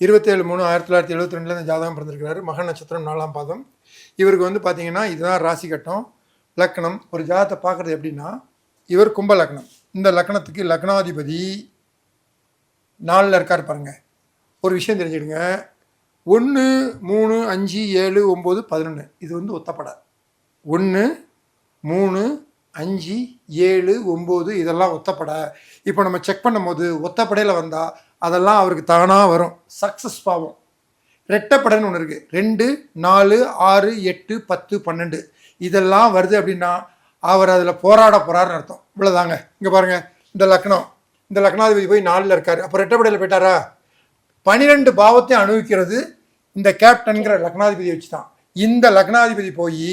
27/3/1972 இந்த ஜாதகம் பிறந்திருக்கிறாரு. மக நட்சத்திரம் 4ஆம் பாதம். இவருக்கு வந்து பார்த்தீங்கன்னா இதுதான் ராசி கட்டம். லக்னம் ஒரு ஜாதகத்தை பார்க்குறது எப்படின்னா, இவர் கும்ப லக்னம். இந்த லக்னத்துக்கு லக்னாதிபதி 4ல் இருக்கார் பாருங்க. ஒரு விஷயம் தெரிஞ்சுடுங்க, 1, 3, 5, 7, 9, 11 இது வந்து ஒத்தப்படை. 1, 3, 5, 7, 9 இதெல்லாம் ஒத்தப்படை. இப்போ நம்ம செக் பண்ணும்போது ஒத்தப்படையில் வந்தால் அதெல்லாம் அவருக்கு தானாக வரும், சக்ஸஸ் பாவம். ரெட்டப்படைன்னு ஒன்று இருக்குது, 2, 4, 6, 8, 10, 12 இதெல்லாம் வருது அப்படின்னா அவர் அதில் போராட போகிறாருன்னு அர்த்தம். இவ்வளோதாங்க. இங்கே பாருங்கள், இந்த லக்னம், இந்த லக்னாதிபதி போய் 4ல் இருக்கார். அப்போ ரெட்டப்படையில் போயிட்டாரா? 12 பாவத்தையும் அனுபவிக்கிறது இந்த கேப்டன்கிற லக்னாதிபதியை வச்சு தான். இந்த லக்னாதிபதி போய்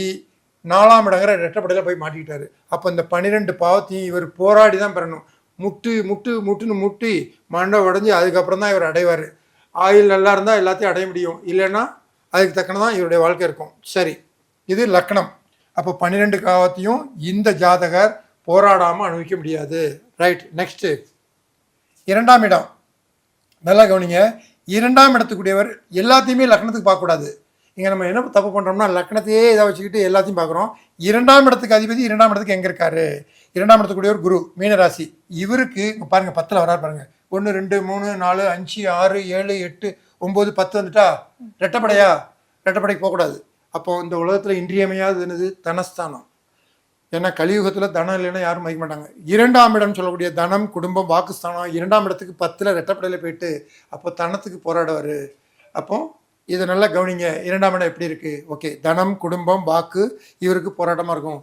4ஆம் இடங்கிற ரெட்டப்படையில் போய் மாட்டிக்கிட்டாரு. அப்போ இந்த 12 பாவத்தையும் இவர் போராடி தான் பெறணும். முட்டுன்னு முட்டி மண்டை உடஞ்சி அதுக்கப்புறம் தான் இவர் அடைவார். ஆயுள் நல்லா இருந்தால் எல்லாத்தையும் அடைய முடியும், இல்லைன்னா அதுக்கு தக்கனதான் இவருடைய வாழ்க்கை இருக்கும். சரி, இது லக்னம். அப்போ 12 பாவத்தையும் இந்த ஜாதகர் போராடாமல் அனுபவிக்க முடியாது. ரைட். நெக்ஸ்ட்டு 2ஆம் இடம். நல்லா கவனிங்க, 2ஆம் இடத்துக்குரியவர் எல்லாத்தையுமே லக்னத்துக்கு பார்க்கக்கூடாது. இங்கே நம்ம என்ன தப்பு பண்ணுறோம்னா, லக்னத்தையே இதை வச்சுக்கிட்டு எல்லாத்தையும் பார்க்குறோம். 2ஆம் இடத்துக்கு அதிபதி 2ஆம் இடத்துக்கு எங்கே இருக்காரு? 2ஆம் இடத்துக்குரியவர் குரு, மீனராசி. இவருக்கு பாருங்கள் 10ல் வராரு பாருங்கள். 1, 2, 3, 4, 5, 6, 7, 8, 9, 10 வந்துட்டா ரெட்டப்படையா? ரெட்டப்படைக்கு போகக்கூடாது. அப்போ இந்த உலகத்தில் இன்றியமையாதது என்னது? தனஸ்தானம். ஏன்னா கலியுகத்தில் தனம் இல்லைன்னா யாரும் மதிக்க மாட்டாங்க. 2ஆம் இடம் சொல்லக்கூடிய தனம், குடும்பம், வாக்குஸ்தானம் 2ஆம் இடத்துக்கு 10ல் ரெட்டப்படையில் போயிட்டு அப்போ தனத்துக்கு போராடுவார். அப்போ இதை நல்லா கவனிங்க. 2ஆம் இடம் எப்படி இருக்குது? ஓகே, தனம், குடும்பம், வாக்கு இவருக்கு போராட்டமாக இருக்கும்.